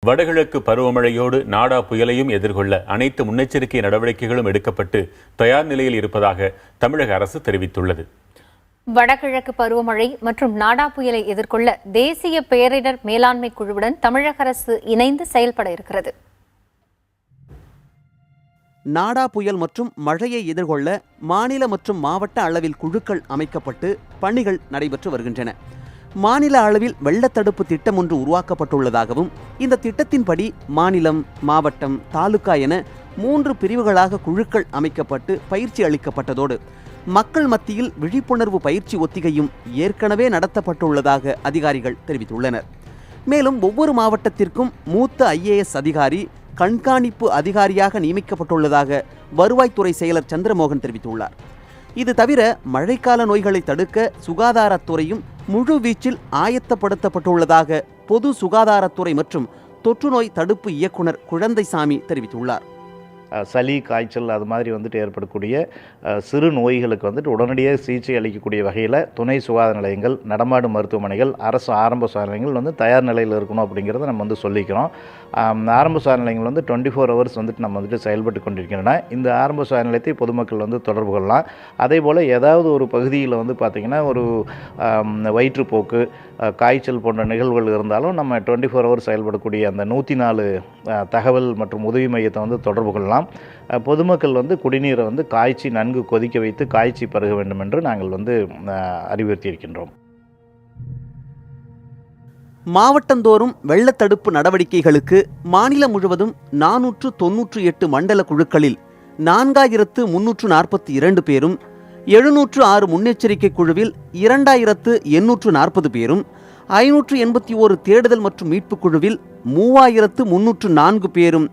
வடகிழக்கு பருவமழையோடு நாடா புயலையும் எதிர்கொள்ள அனைத்து முன்னெச்சரிக்கை நடவடிக்கைகளும் எடுக்கப்பட்டு தயார் நிலையில் இருப்பதாக தமிழக அரசு தெரிவித்துள்ளது. வடகிழக்கு பருவமழை மற்றும் நாடா புயலை எதிர்கொள்ள தேசிய பேரிடர் மேலாண்மை குழுவுடன் தமிழக அரசு இணைந்து செயல்பட இருக்கிறது. நாடா புயல் மற்றும் மழையை எதிர்கொள்ள மாநில மற்றும் மாவட்ட அளவில் குழுக்கள் அமைக்கப்பட்டு பணிகள் நடைபெற்று வருகின்றன. மாநில அளவில் வெள்ளத்தடுப்பு திட்டம் ஒன்று உருவாக்கப்பட்டுள்ளதாகவும் இந்த திட்டத்தின்படி மாநிலம், மாவட்டம், தாலுகா என 3 பிரிவுகளாக குழுக்கள் அமைக்கப்பட்டு பயிற்சி அளிக்கப்பட்டதோடு மக்கள் மத்தியில் விழிப்புணர்வு பயிற்சி ஒத்திகையும் ஏற்கனவே நடத்தப்பட்டுள்ளதாக அதிகாரிகள் தெரிவித்துள்ளனர். மேலும் ஒவ்வொரு மாவட்டத்திற்கும் மூத்த IAS அதிகாரி கண்காணிப்பு அதிகாரியாக நியமிக்கப்பட்டுள்ளதாக வருவாய்த்துறை செயலர் சந்திரமோகன் தெரிவித்துள்ளார். இது தவிர மழைக்கால நோய்களை தடுக்க சுகாதாரத்துறையும் முழு வீச்சில் ஆயத்தப்படுத்தப்பட்டுள்ளதாக பொது சுகாதாரத்துறை மற்றும் தொற்றுநோய் தடுப்பு இயக்குனர் குழந்தைசாமி தெரிவித்துள்ளார். சளி, காய்ச்சல் அது மாதிரி ஏற்படக்கூடிய சிறு நோய்களுக்கு உடனடியாக சிகிச்சை அளிக்கக்கூடிய வகையில் துணை சுகாதார நிலையங்கள், நடமாடும் மருத்துவமனைகள், அரசு ஆரம்ப சுகாதார நிலையங்கள் தயார் நிலையில் இருக்கணும் அப்படிங்கிறத நம்ம சொல்லிக்கிறோம். ஆரம்ப சுகாதார நிலையங்கள் 24 ஹவர்ஸ் நம்ம செயல்பட்டு கொண்டிருக்கின்றன. இந்த ஆரம்ப சுகாதார நிலையத்தை பொதுமக்கள் தொடர்பு கொள்ளலாம். அதே போல் ஏதாவது ஒரு பகுதியில் பார்த்திங்கன்னா ஒரு வயிற்றுப்போக்கு, காய்ச்சல் போன்ற நிகழ்வுகள் இருந்தாலும் நம்ம 24 ஹவர்ஸ் செயல்படக்கூடிய அந்த 104 தகவல் மற்றும் உதவி மையத்தை தொடர்பு கொள்ளலாம். பொதுமக்கள் குடிநீரை காய்ச்சி நன்கு கொதிக்க வைத்து காய்ச்சி பருக வேண்டும் என்று நாங்கள் அறிவுறுத்தி இருக்கின்றோம். மாவட்டந்தோறும் வெள்ளத்தடுப்பு நடவடிக்கைகளுக்கு மாநிலம் முழுவதும் 498 மண்டல குழுக்களில் 4342 பேரும், 706 முன்னெச்சரிக்கை குழுவில் 2840 பேரும், 581 தேடுதல் மற்றும் மீட்புக் குழுவில் 3304 பேரும்,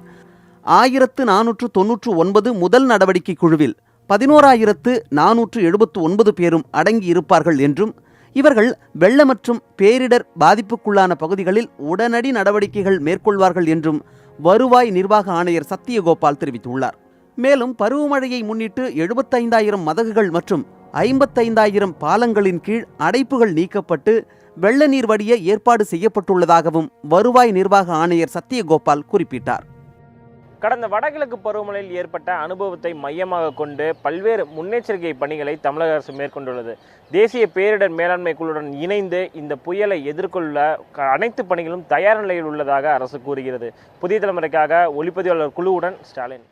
1499 முதல் நடவடிக்கை குழுவில் 11479 பேரும் அடங்கி இருப்பார்கள் என்றும் இவர்கள் வெள்ள மற்றும் பேரிடர் பாதிப்புக்குள்ளான பகுதிகளில் உடனடி நடவடிக்கைகள் மேற்கொள்வார்கள் என்றும் வருவாய் நிர்வாக ஆணையர் சத்தியகோபால் தெரிவித்துள்ளார். மேலும் பருவமழையை முன்னிட்டு 75,000 மதகுகள் மற்றும் 55,000 பாலங்களின் கீழ் அடைப்புகள் நீக்கப்பட்டு வெள்ள நீர் வடிய ஏற்பாடு செய்யப்பட்டுள்ளதாகவும் வருவாய் நிர்வாக ஆணையர் சத்தியகோபால் குறிப்பிட்டார். கடந்த வடகிழக்கு பருவமழையில் ஏற்பட்ட அனுபவத்தை மையமாக கொண்டு பல்வேறு முன்னெச்சரிக்கை பணிகளை தமிழக அரசு மேற்கொண்டுள்ளது. தேசிய பேரிடர் மேலாண்மை குழுவுடன் இணைந்து இந்த புயலை எதிர்கொள்ள அனைத்து பணிகளும் தயார் நிலையில் உள்ளதாக அரசு கூறுகிறது. புதிய தலைமுறைக்காக ஒளிப்பதிவாளர் குழுவுடன் ஸ்டாலின்.